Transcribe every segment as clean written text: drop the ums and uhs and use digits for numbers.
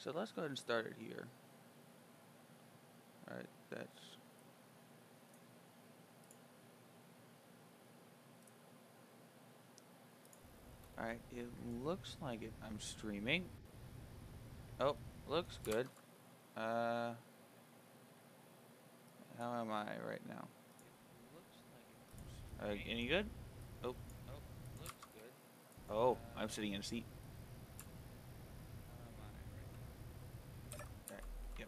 So let's go ahead and start it here. Alright, that's... Alright, it looks like it. I'm streaming. Oh, looks good. How am I right now? Any good? Oh. Looks good. Oh, I'm sitting in a seat. Alright, yep.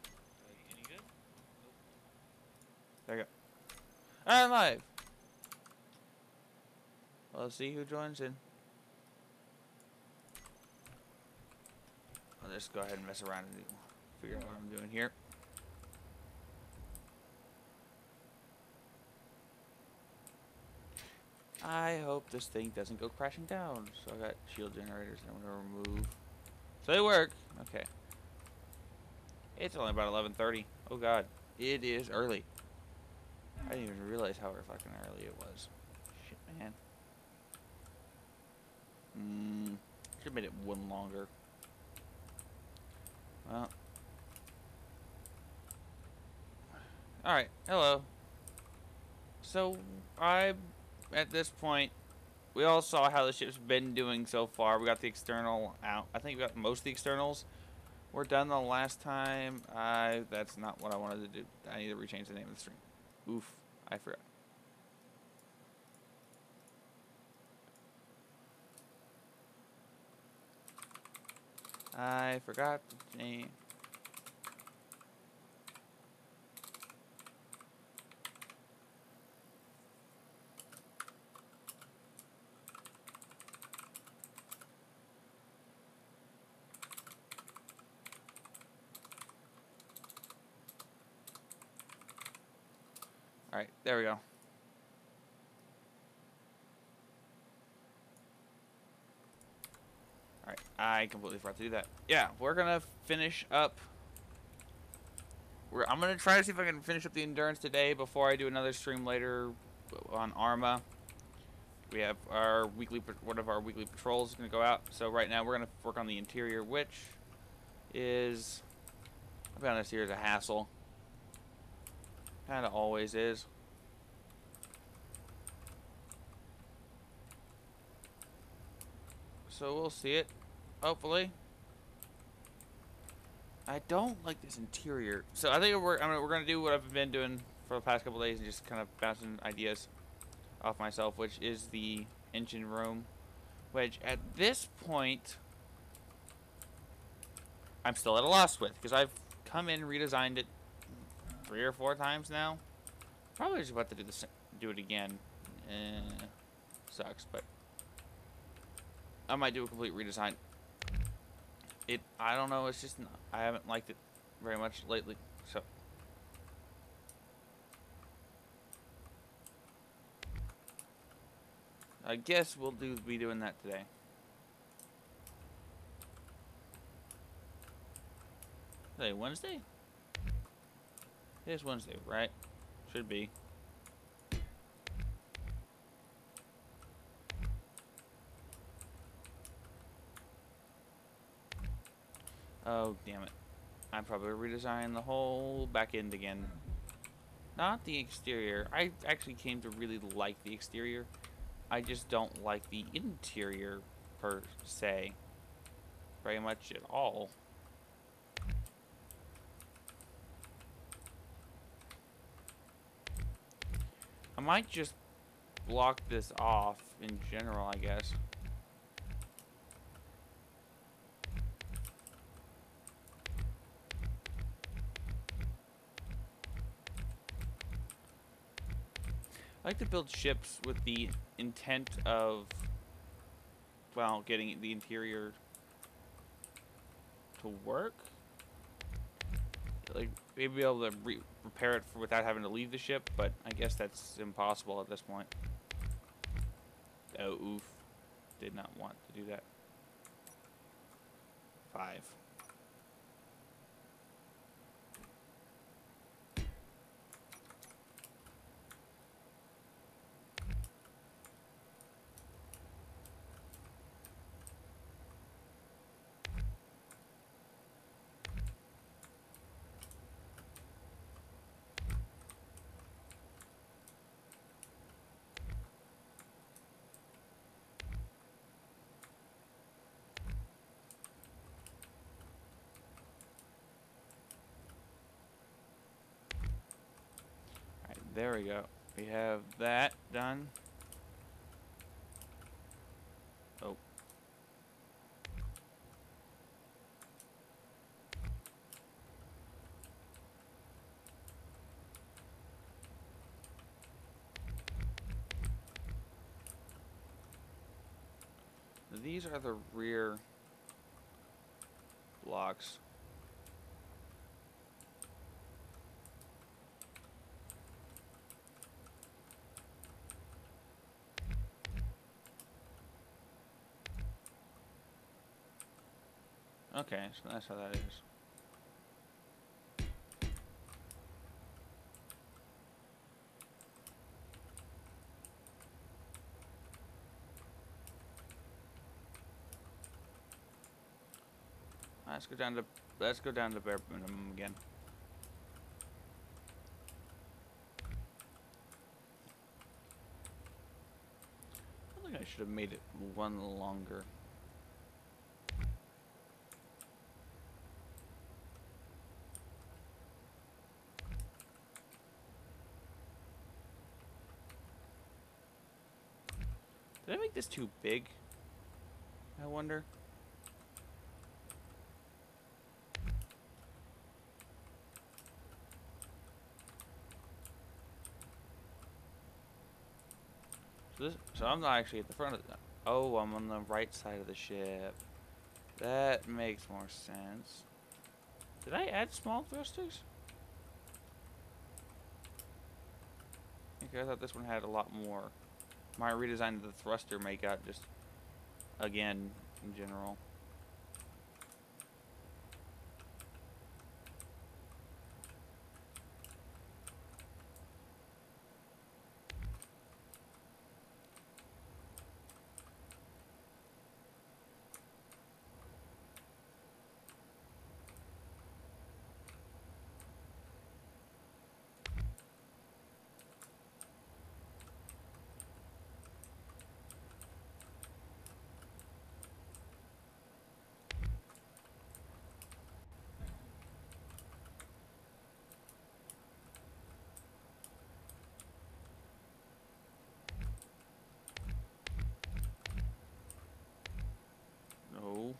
Any good? There you go. I'm live! Well, let's see who joins in. I'll just go ahead and mess around and figure out what I'm doing here. I hope this thing doesn't go crashing down. So I got shield generators that I'm going to remove. So they work. Okay. It's only about 11:30. Oh god. It is early. I didn't even realize how fucking early it was. Shit, man. Should have made it one longer. Well. Alright. Hello. So, at this point, we all saw how the ship's been doing so far. We got the external out. I think we got most of the externals. We're done the last time. That's not what I wanted to do. I need to rechange the name of the stream. Oof. I forgot. I forgot the name. Alright, there we go. Alright, I completely forgot to do that. Yeah, we're gonna finish up. I'm gonna try to see if I can finish up the endurance today before I do another stream later on Arma. We have our one of our weekly patrols is gonna go out. So right now we're gonna work on the interior, which is, I'll be honest, here is a hassle. Kinda always is. So we'll see it, hopefully. I don't like this interior. So I think we're gonna do what I've been doing for the past couple days and just kind of bouncing ideas off myself, which is the engine room, which at this point I'm still at a loss with, because I've come in and redesigned it 3 or 4 times now. Probably just about to do it again. Sucks, but I might do a complete redesign. I don't know, it's just I haven't liked it very much lately, so I guess we'll be doing that today. Today Wednesday? It is Wednesday, right? Should be. Oh, damn it. I'm probably redesigning the whole back end again. Not the exterior. I actually came to really like the exterior. I just don't like the interior per se. Very much at all. I might just block this off in general, I guess. I like to build ships with the intent of, well, getting the interior to work. Like, maybe be able to repair it without having to leave the ship, but I guess that's impossible at this point. Oh, oof. Did not want to do that. 5. There we go. We have that done. Oh. These are the rear blocks. Okay, so that's how that is. Let's go down to bare minimum again. I think I should have made it one longer. Did I make this too big? I wonder. So I'm not actually at the front of the... Oh, I'm on the right side of the ship. That makes more sense. Did I add small thrusters? Okay, I thought this one had a lot more. My redesign of the thruster make out just, again, in general. No.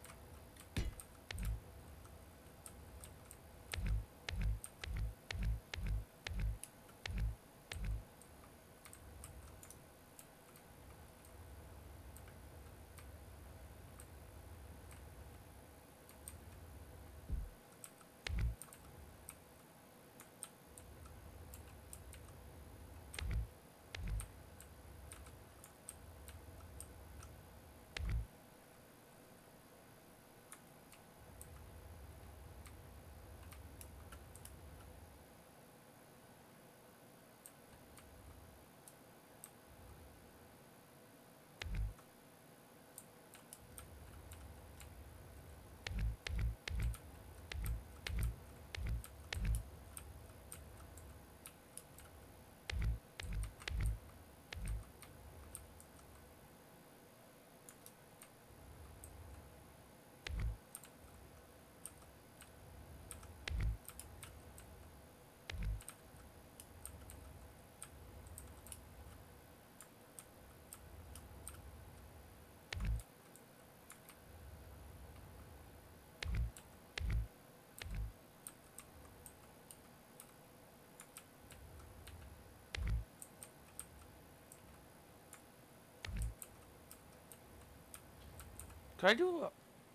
Could I do a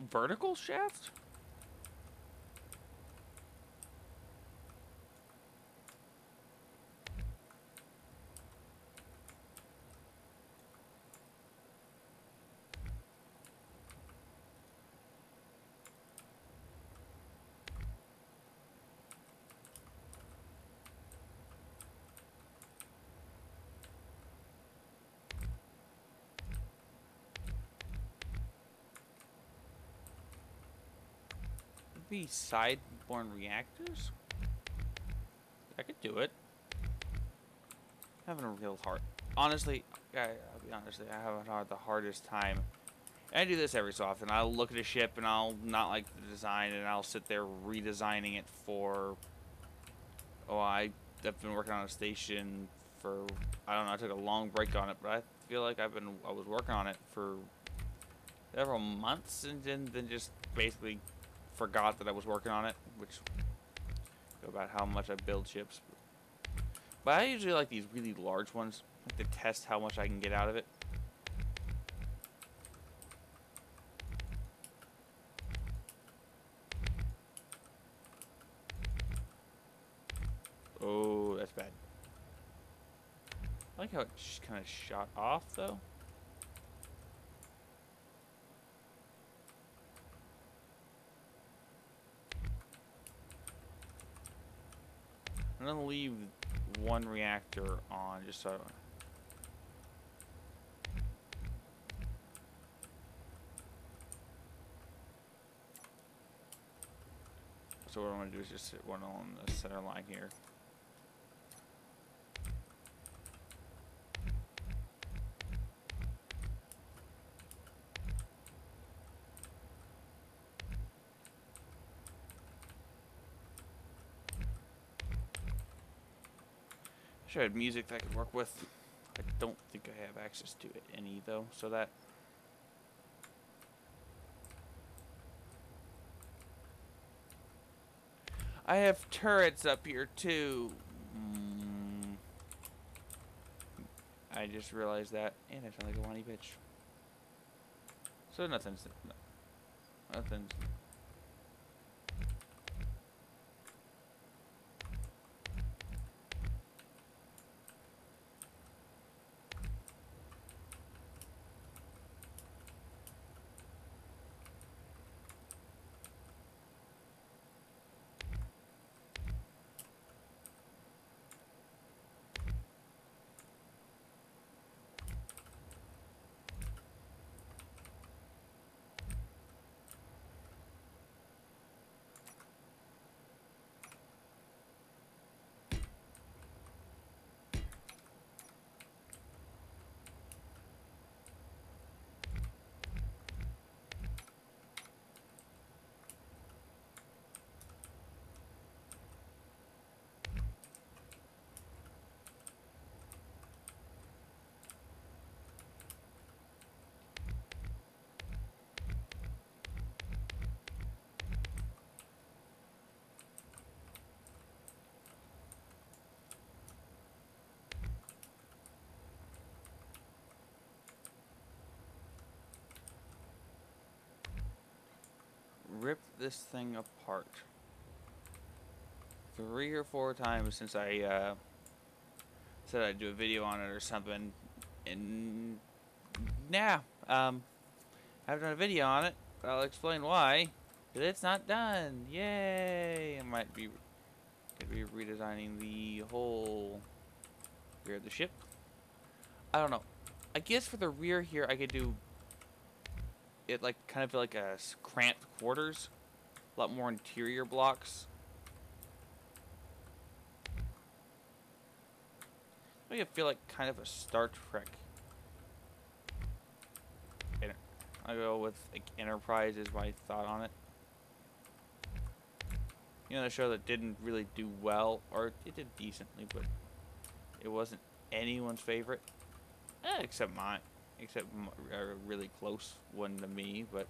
vertical shaft? Be side-borne reactors? I could do it. Having a real hard... Honestly, I'll be honest, I have had the hardest time. And I do this every so often. I'll look at a ship and I'll not like the design and I'll sit there redesigning it for... Oh, I I've been working on a station for, I don't know, I took a long break on it, but I feel like I was working on it for several months and then just basically forgot that I was working on it, which about how much I build ships. But I usually like these really large ones, like to test how much I can get out of it. Oh, that's bad. I like how it just kind of shot off, though. I'm gonna leave one reactor on just so. So what I'm gonna do is just sit one on the center line here. Sure, I had music that I could work with. I don't think I have access to it any though, so that. I have turrets up here too. I just realized that, and I sound like a whiny bitch. So nothing's. Rip this thing apart 3 or 4 times since I said I'd do a video on it or something, and yeah, I haven't done a video on it, but I'll explain why. But it's not done. Yay! I might be redesigning the whole rear of the ship. I don't know. I guess for the rear here, I could do it like kind of like a cramped quarters, a lot more interior blocks. I feel like kind of a Star Trek. I go with like Enterprise is my thought on it. You know, the show that didn't really do well, or it did decently, but it wasn't anyone's favorite, except mine, except a really close one to me. But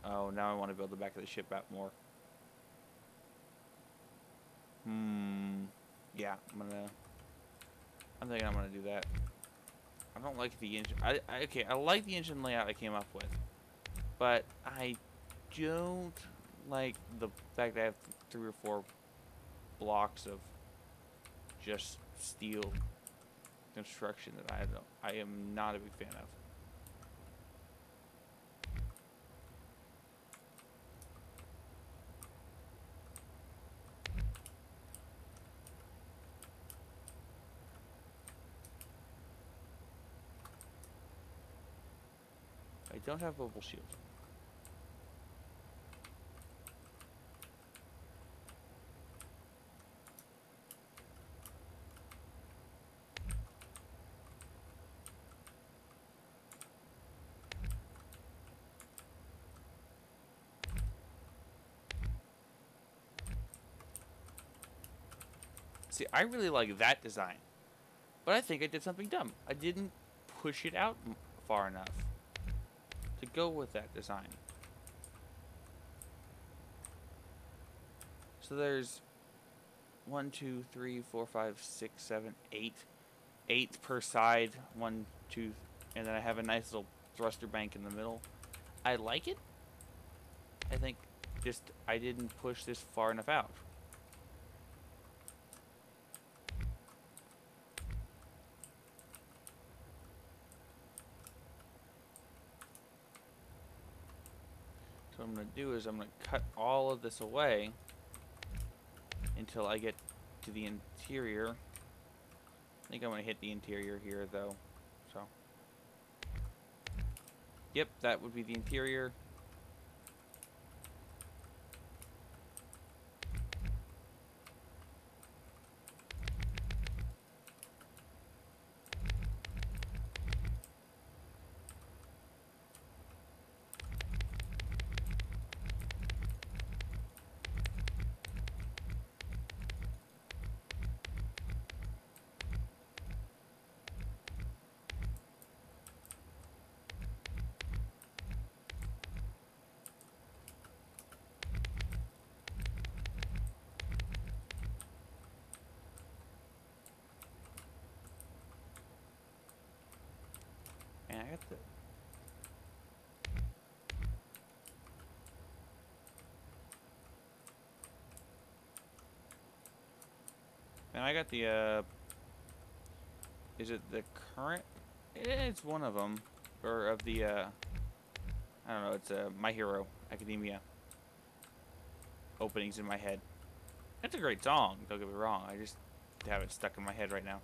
oh, now I want to build the back of the ship out more. Yeah, I'm thinking I'm gonna do that. I don't like the engine. Okay, I like the engine layout I came up with, but I don't like the fact that I have 3 or 4 blocks of just steel construction that I am not a big fan of. I don't have bubble shield. See, I really like that design. But I think I did something dumb. I didn't push it out far enough to go with that design. So there's 1, 2, 3, 4, 5, 6, 7, 8. 8 per side. 1, 2, and then I have a nice little thruster bank in the middle. I like it. I think just I didn't push this far enough out. So what I'm going to do is I'm going to cut all of this away until I get to the interior. I think I'm going to hit the interior here though. So, yep, that would be the interior. And I got the... And I got the, is it the current? It's one of them. Or of the, I don't know, it's My Hero Academia openings in my head. That's a great song, don't get me wrong. I just have it stuck in my head right now.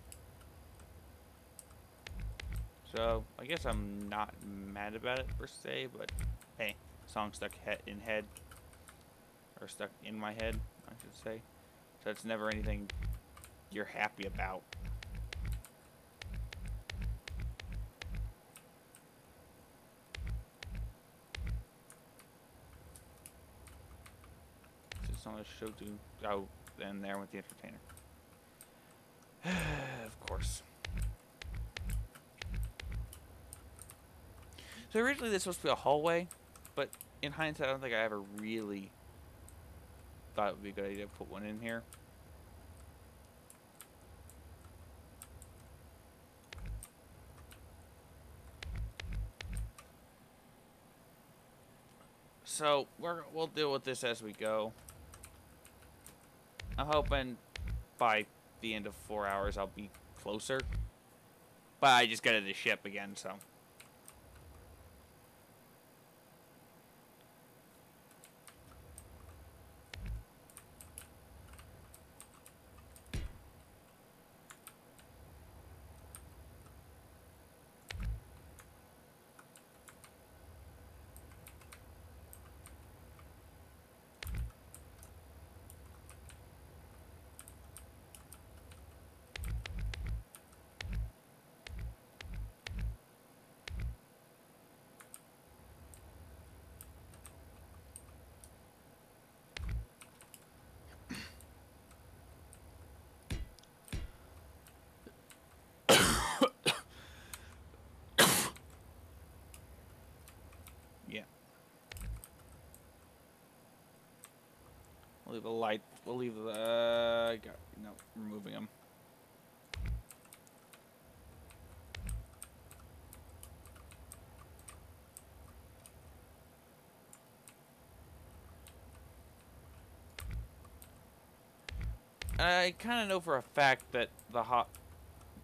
So, I guess I'm not mad about it per se, but hey, song stuck in head. Or stuck in my head, I should say. So it's never anything you're happy about. Just on the show to out and there with the entertainer. Of course. So originally this was supposed to be a hallway, but in hindsight I don't think I ever really thought it would be a good idea to put one in here. So we'll deal with this as we go. I'm hoping by the end of 4 hours I'll be closer. But I just got to the ship again, so. Yeah. We'll leave the light. We'll leave the. No, removing them. I kind of know for a fact that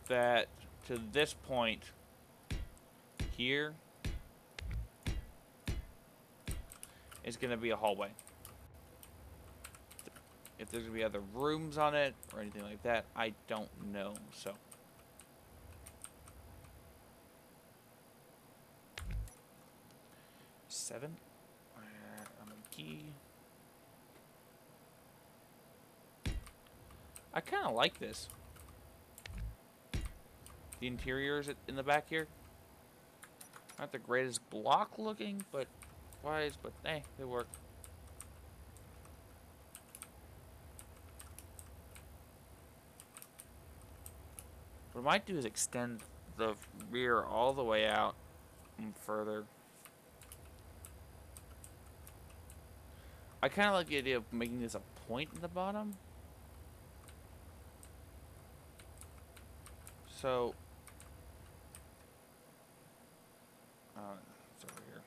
that to this point here is going to be a hallway. If there's going to be other rooms on it or anything like that, I don't know. So. Seven. I'm a key. I kind of like this. The interiors in the back here. Not the greatest block looking, but wise, but hey, they work. What I might do is extend the rear all the way out and further. I kind of like the idea of making this a point in the bottom. So, it's over here.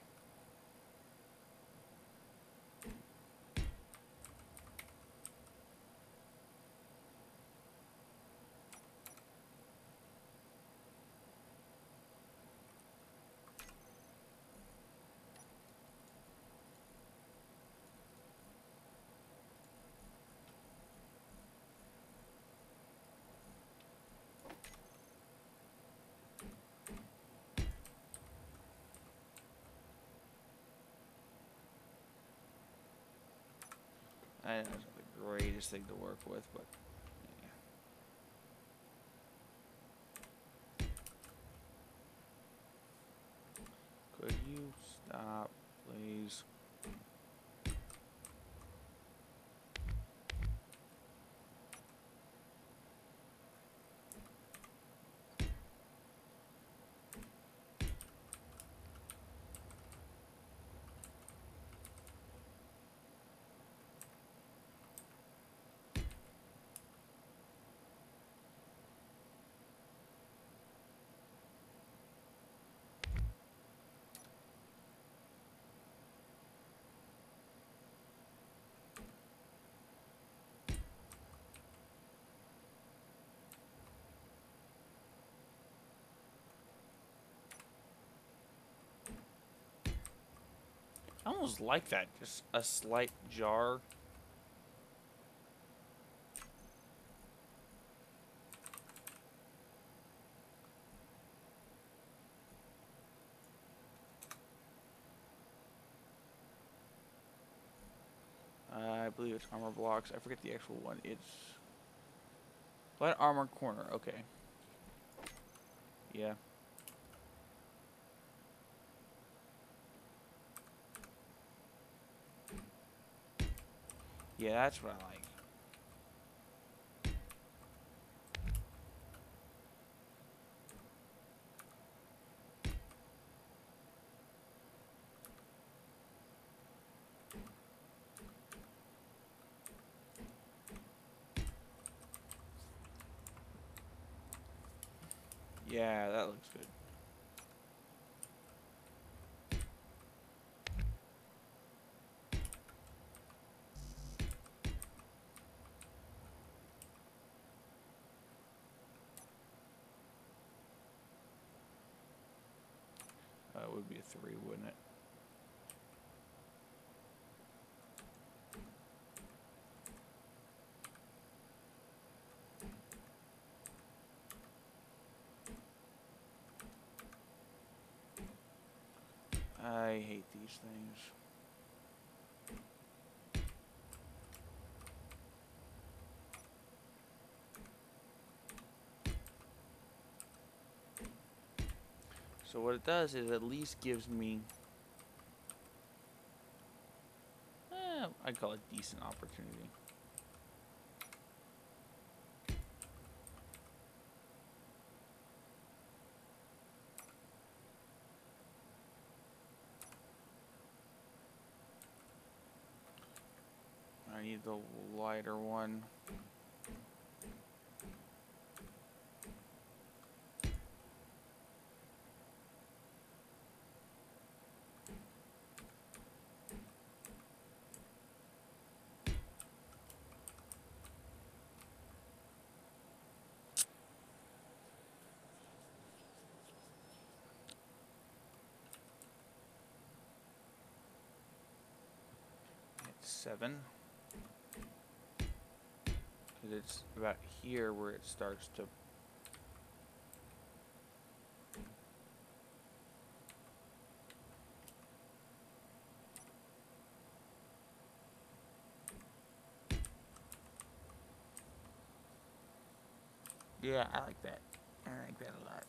I know it's not the greatest thing to work with, but yeah. Could you stop, please? I almost like that. Just a slight jar. I believe it's armor blocks. I forget the actual one. It's light armor corner. Okay. Yeah. Yeah, that's what I like. Yeah, that looks good. It would be a 3, wouldn't it? I hate these things. So what it does is at least gives me, I'd call it decent opportunity. I need the lighter one. It's 7. Because it's about here where it starts to. Yeah, I like that. I like that a lot.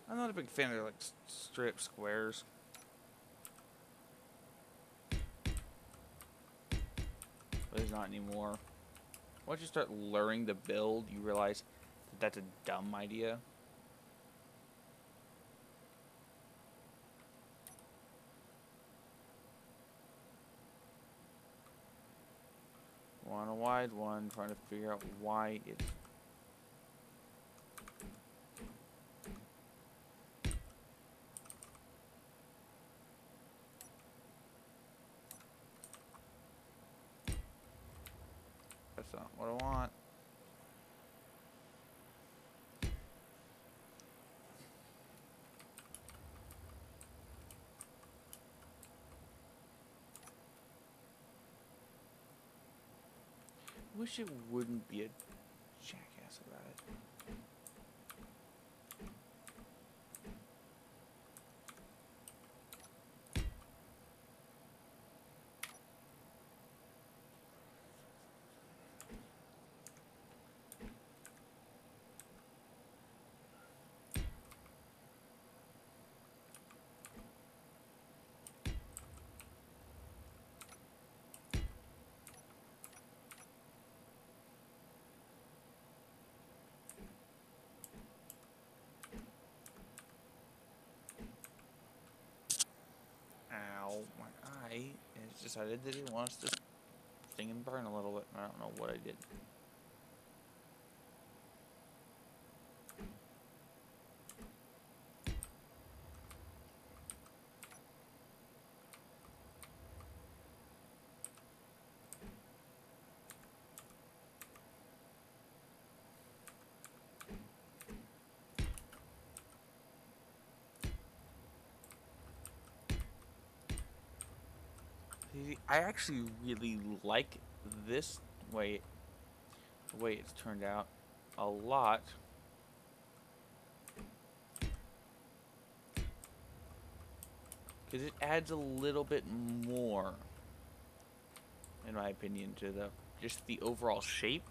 I'm not a big fan of like strip squares. But it's not anymore. Once you start learning the build, you realize that that's a dumb idea. Want a wide one, trying to figure out why it's... That's not what I want. Wish it wouldn't be a jackass about it. Ow, my eye has decided that it wants to sting and burn a little bit. I don't know what I did. See, I actually really like this way, the way it's turned out a lot. Because it adds a little bit more, in my opinion, to the just the overall shape.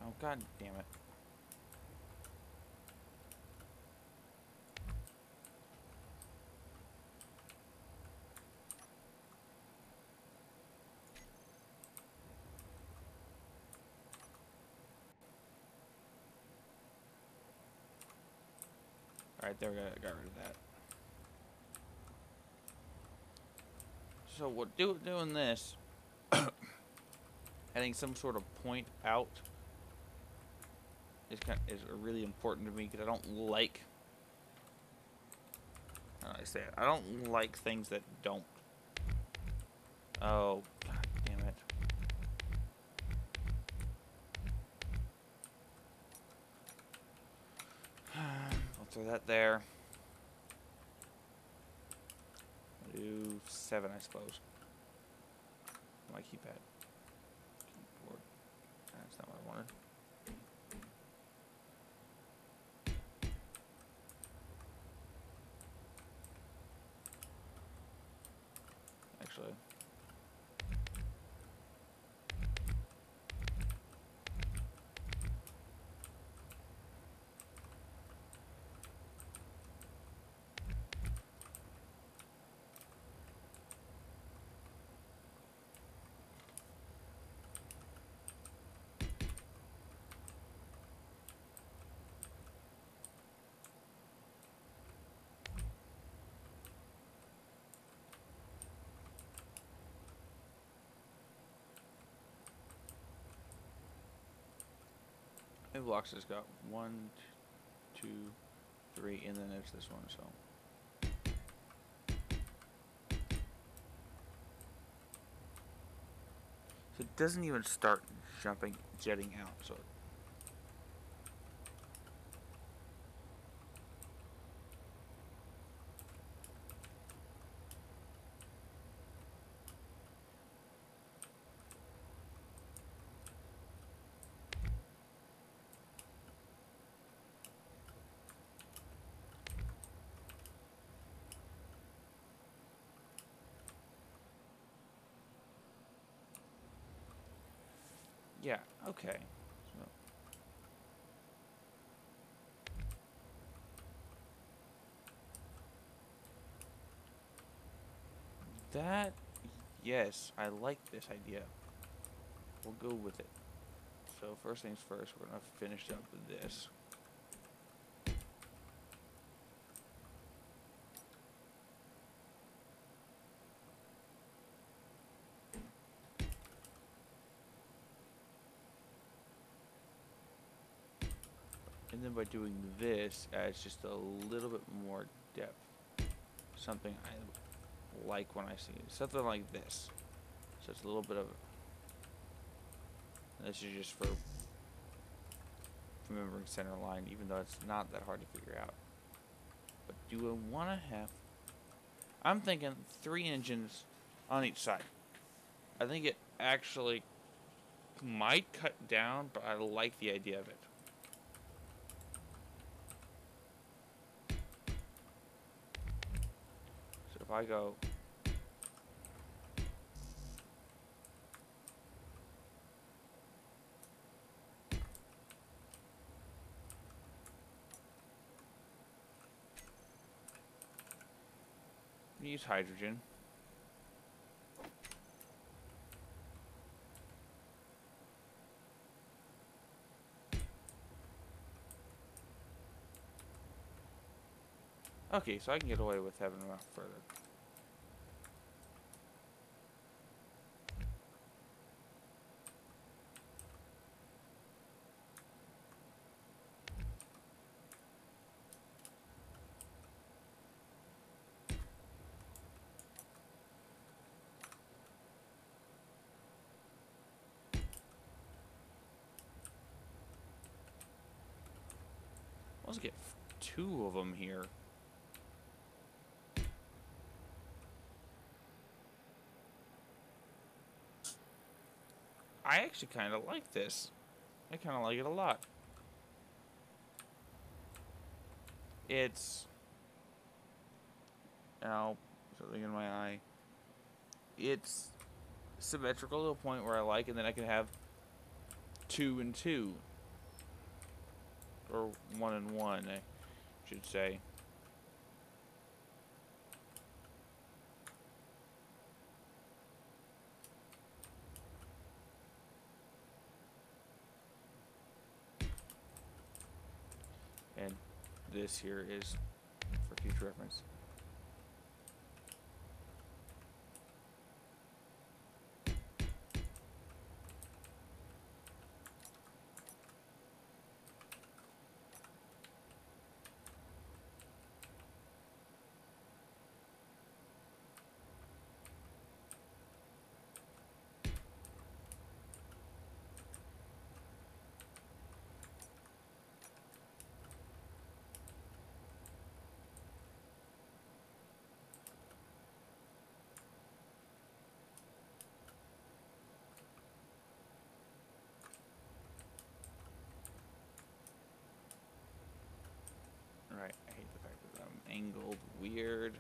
Oh, god damn it. Alright, there we go, got rid of that. So what doing this, adding some sort of point out is really important to me because I don't like, how do I say it? I don't like things that don't. Oh, god damn it. I'll throw that there. I'll do 7, I suppose. My keypad. Keyboard. That's not what I wanted. Actually. The blocks has got 1, 2, 3, and then there's this one, so. So it doesn't even start jetting out. So yeah, okay. So that, yes, I like this idea. We'll go with it. So first things first, we're gonna finish up with this. And then by doing this, adds just a little bit more depth. Something I like when I see it. Something like this. So it's a little bit of... This is just for remembering center line, even though it's not that hard to figure out. But do I want to have... I'm thinking 3 engines on each side. I think it actually might cut down, but I like the idea of it. So if I go... Use hydrogen. Okay, so I can get away with having them out further. Let's get 2 of them here. I actually kind of like this. I kind of like it a lot. It's... Now, something in my eye. It's symmetrical to a point where I like, and then I can have 2 and 2. Or 1 and 1, I should say. And this here is for future reference. Right, I hate the fact that I'm angled weird.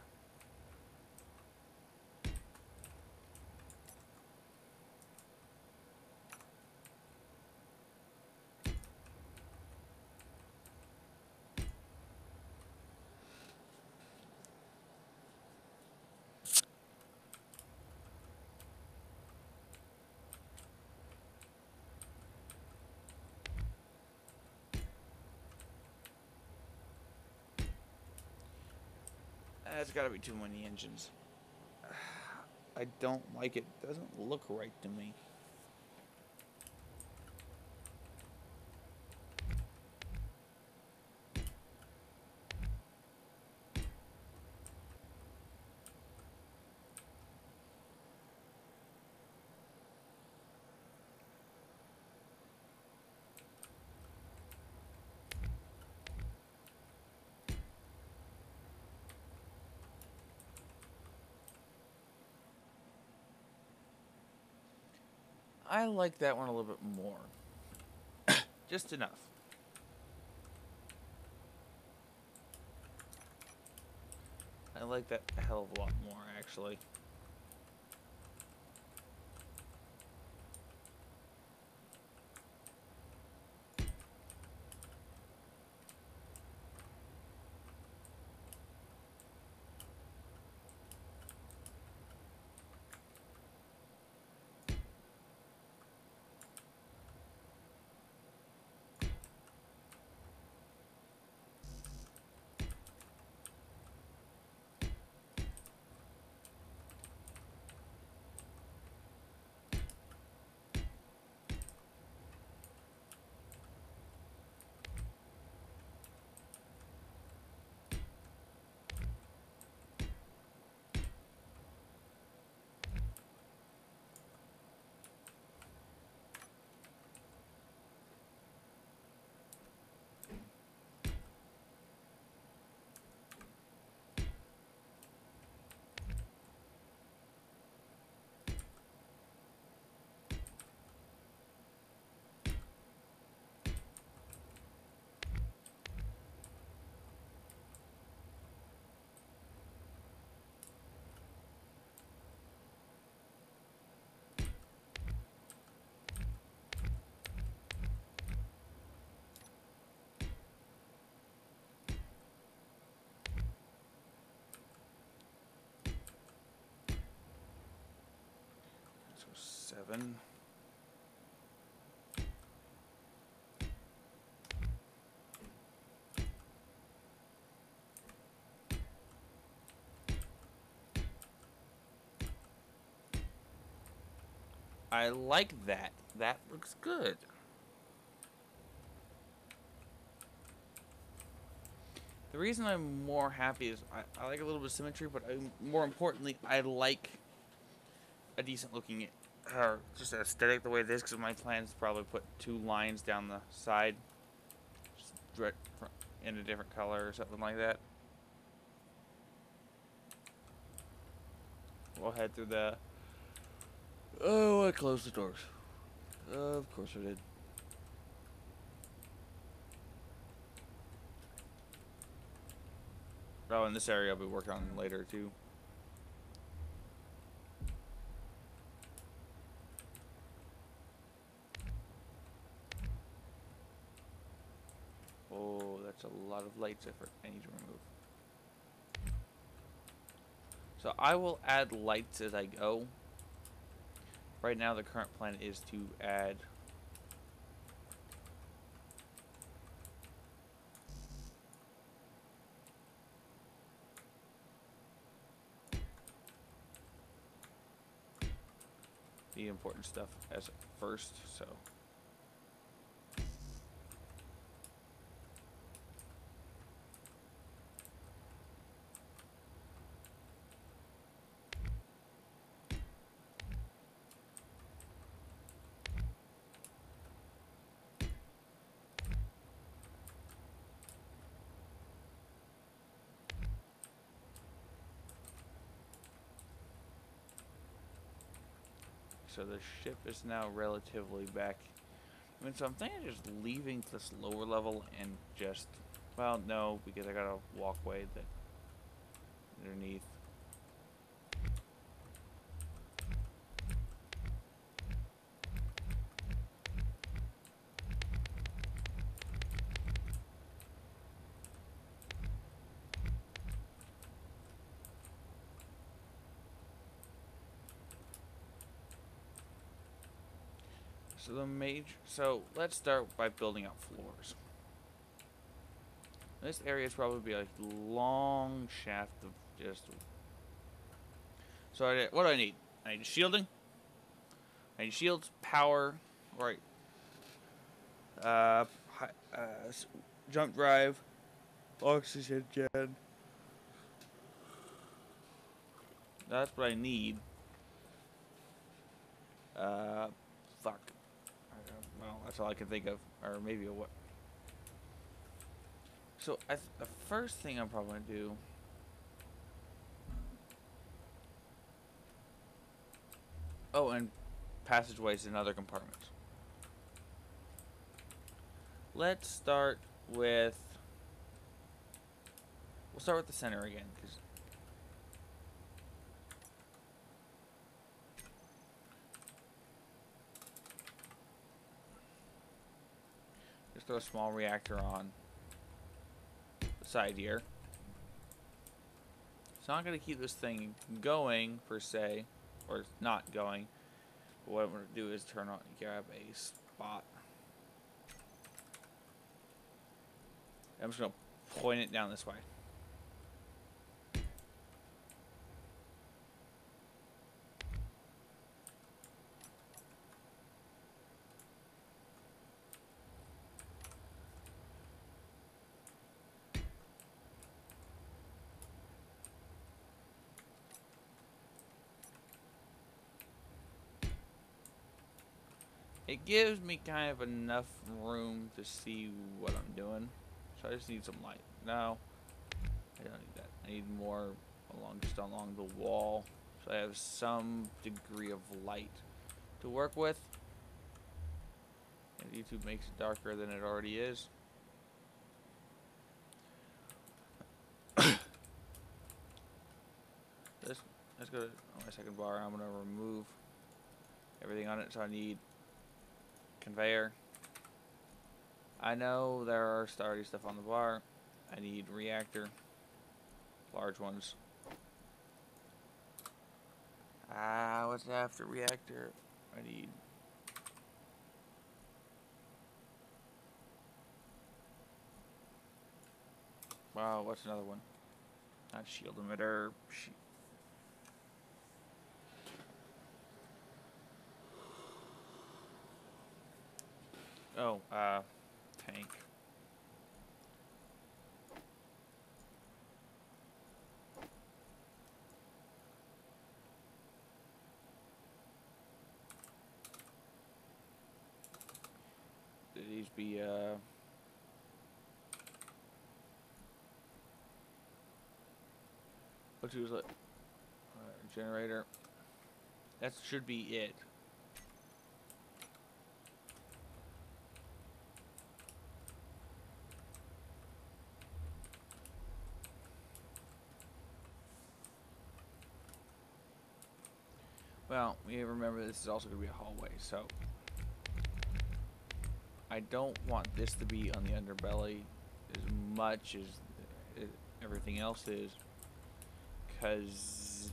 That's gotta be too many engines. I don't like it. It doesn't look right to me. I like that one a little bit more. Just enough. I like that a hell of a lot more, actually. So 7. I like that. That looks good. The reason I'm more happy is I like a little bit of symmetry, but more importantly, I like a decent looking, or just aesthetic the way it is, because my plan is to probably put 2 lines down the side, just in a different color or something like that. We'll head through the... Oh, I closed the doors. Of course I did. Oh, in this area I'll be working on later too. Oh, that's a lot of lights effort I need to remove. So I will add lights as I go. Right now the current plan is to add the important stuff as first, so... So the ship is now relatively back. I mean, so I'm thinking of just leaving this lower level and just... Well, no, because I got a walkway that... underneath. So let's start by building out floors. This area is probably be like long shaft of just... So what do I need? I need shielding. I need shields, power, right? Uh, jump drive, oxygen gen. That's what I need. Fuck. Well, that's all I can think of, or maybe a what. So the first thing I'm probably gonna do. Oh, and passageways in other compartments. Let's start with... We'll start with the center again, because... Just throw a small reactor on the side here. It's not going to keep this thing going, per se, or not going. But what I'm going to do is turn on, grab a spot. I'm just going to point it down this way. It gives me kind of enough room to see what I'm doing. So I just need some light. No, I don't need that. I need more just along the wall. So I have some degree of light to work with. And YouTube makes it darker than it already is. Let's go to my second bar. I'm going to remove everything on it. So I need conveyor. I know there are already stuff on the bar. I need reactor. Large ones. What's after reactor? I need... Wow, what's another one? Not shield emitter. Oh, tank. Did these be, what was it? Generator. That should be it. Well, we remember this is also going to be a hallway, so I don't want this to be on the underbelly as much as everything else is, because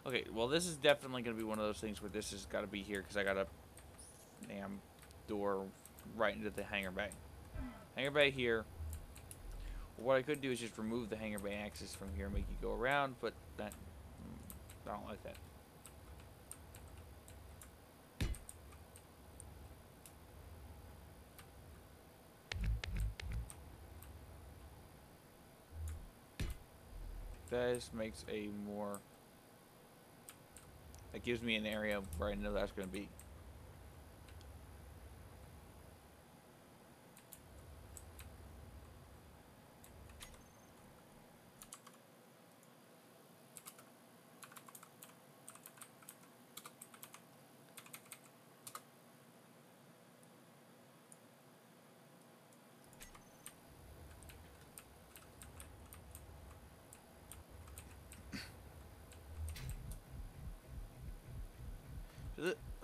okay, well, this is definitely going to be one of those things where this has got to be here, because I got a damn door right into the hangar bay. Hangar bay here. What I could do is just remove the hangar bay access from here and make you go around, but that I don't like that. This makes a more... It gives me an area where I know that's going to be.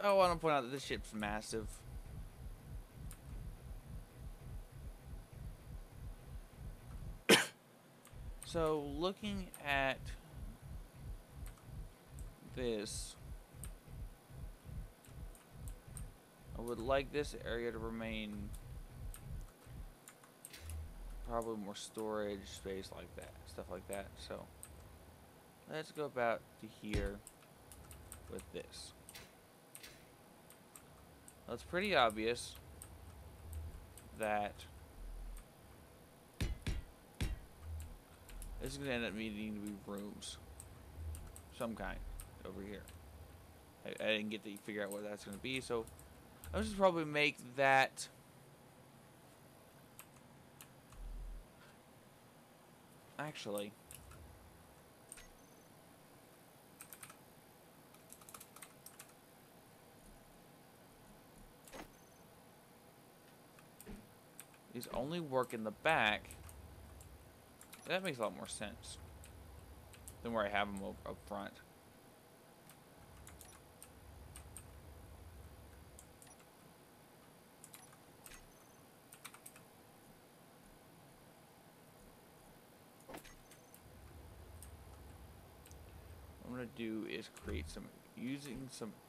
I want to point out that this ship's massive. So, looking at this, I would like this area to remain probably more storage space like that, stuff like that. So, let's go about to here with this. Well, it's pretty obvious that this is going to end up needing to be rooms. Some kind. Over here. I didn't get to figure out what that's going to be, so I'll just probably make that... Actually, these only work in the back, that makes a lot more sense than where I have them up front. What I'm gonna do is create some, using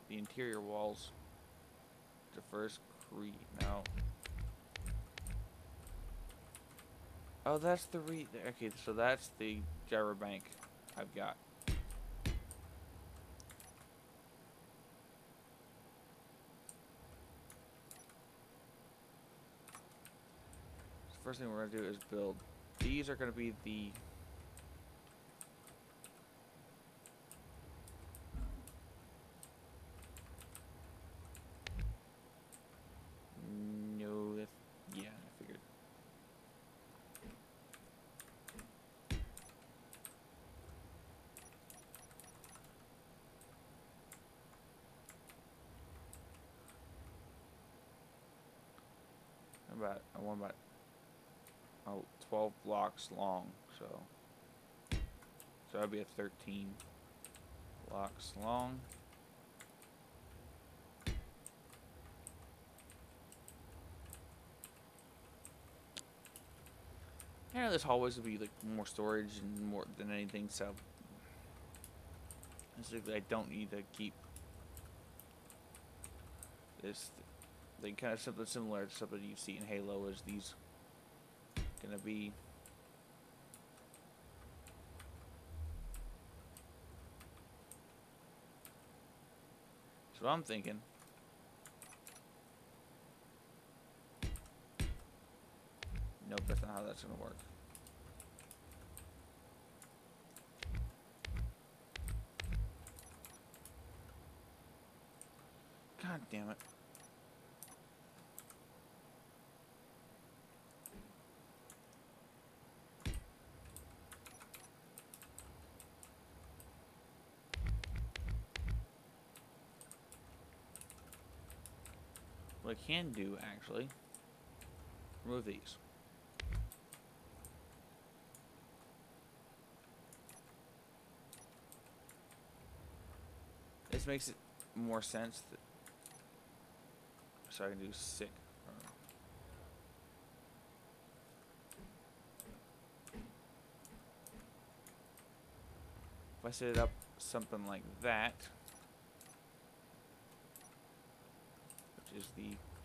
the interior walls to first create. No. Oh, that's the okay, so that's the gyro bank I've got. So first thing we're gonna do is build. These are gonna be the no, that's, yeah, I figured. I want about 12 blocks long, so that'd be a 13 blocks long. I know this hallways would be like more storage and more than anything, so basically I don't need to keep this. They kind of something similar to something you see in Halo. Is these gonna be? That's what I'm thinking. Nope, that's not how that's gonna work. God damn it. What I can do, actually, remove these. This makes it more sense. So I can do sick. If I set it up something like that, which is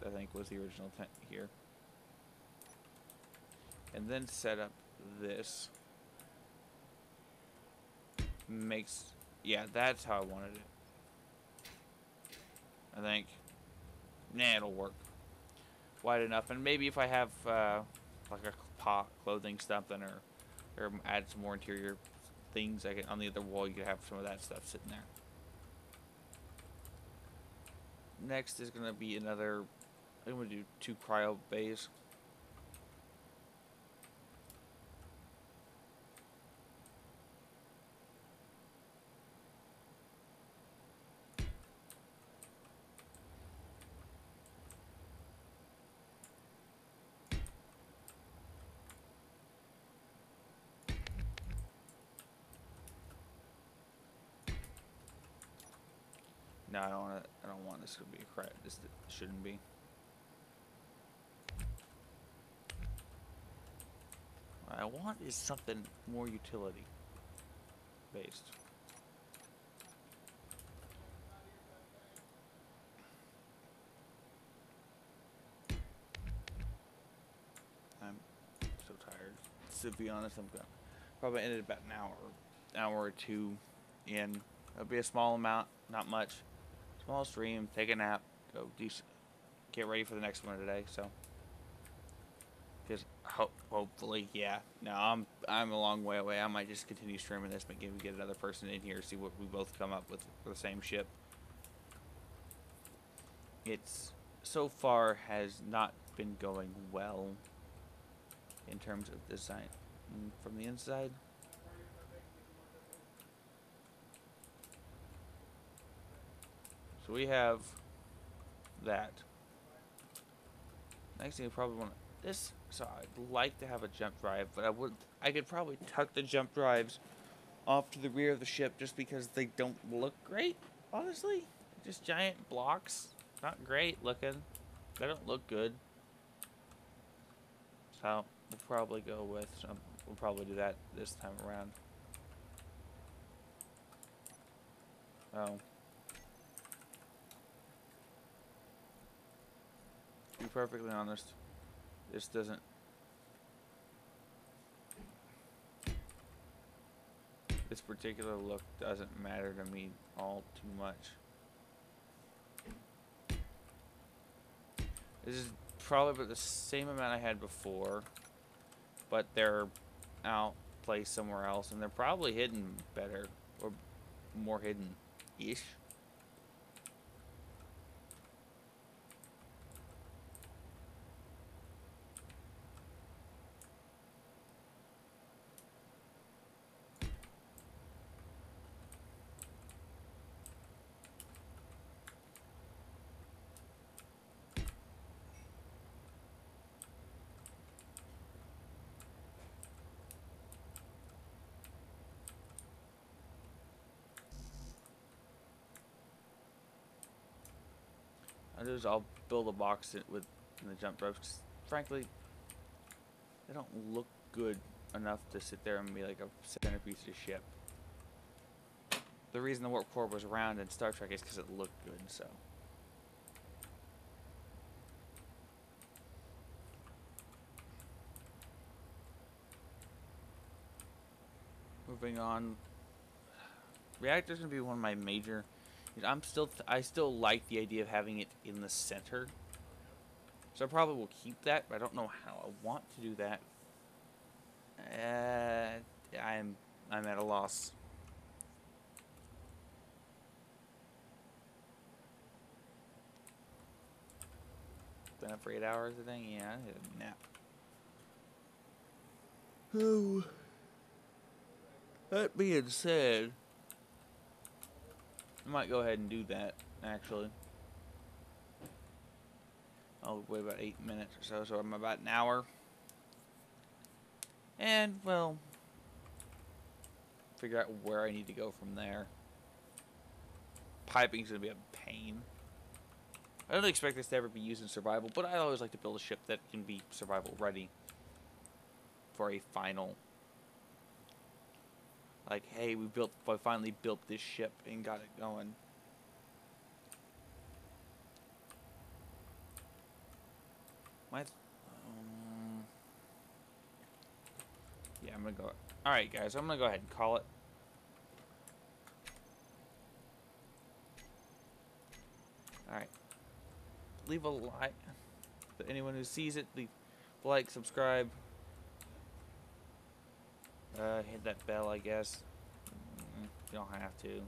I think was the original intent here, and then set up this, yeah, that's how I wanted it. I think, nah, it'll work. Wide enough, and maybe if I have like a clothing something, or add some more interior things, I can on the other wall. You could have some of that stuff sitting there. Next is gonna be another. I'm gonna do 2 cryo bays. No, I don't want to. I don't want this to be a cryo. This shouldn't be. What I want is something more utility based. I'm so tired. To be honest, I'm gonna probably ended about an hour or two in. It'll be a small amount, not much. Small stream, take a nap, go get ready for the next one today. So, because hopefully, yeah. No, I'm a long way away. I might just continue streaming this, but maybe get another person in here, see what we both come up with for the same ship. It's so far has not been going well in terms of design from the inside. So we have that. Next thing we probably want to this. So I'd like to have a jump drive, but I could probably tuck the jump drives off to the rear of the ship just because they don't look great. Honestly, just giant blocks. Not great looking. They don't look good. So we'll probably go with some. We'll probably do that this time around. Oh. To be perfectly honest, this doesn't. This particular look doesn't matter to me all too much. This is probably about the same amount I had before, but they're out placed somewhere else, and they're probably hidden better, or more hidden-ish. I'll build a box with the jump ropes. 'Cause frankly, they don't look good enough to sit there and be like a centerpiece of the ship. The reason the warp core was round in Star Trek is because it looked good. So. Moving on. Reactor's gonna be one of my major. I still like the idea of having it in the center. So I probably will keep that, but I don't know how I want to do that. I'm at a loss. Been up for 8 hours, I think. Yeah, I hit a nap. Oh. That being said, I might go ahead and do that, actually. I'll wait about 8 minutes or so, so I'm about an hour. And, well, figure out where I need to go from there. Piping's going to be a pain. I don't expect this to ever be used in survival, but I always like to build a ship that can be survival ready for a final. Like, hey, we finally built this ship and got it going. Yeah, I'm gonna go. All right, guys, I'm gonna go ahead and call it. All right, leave a like. For anyone who sees it, leave a like, subscribe. Hit that bell, I guess. You don't have to.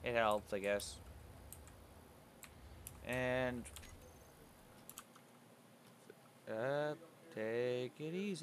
It helps, I guess. And take it easy.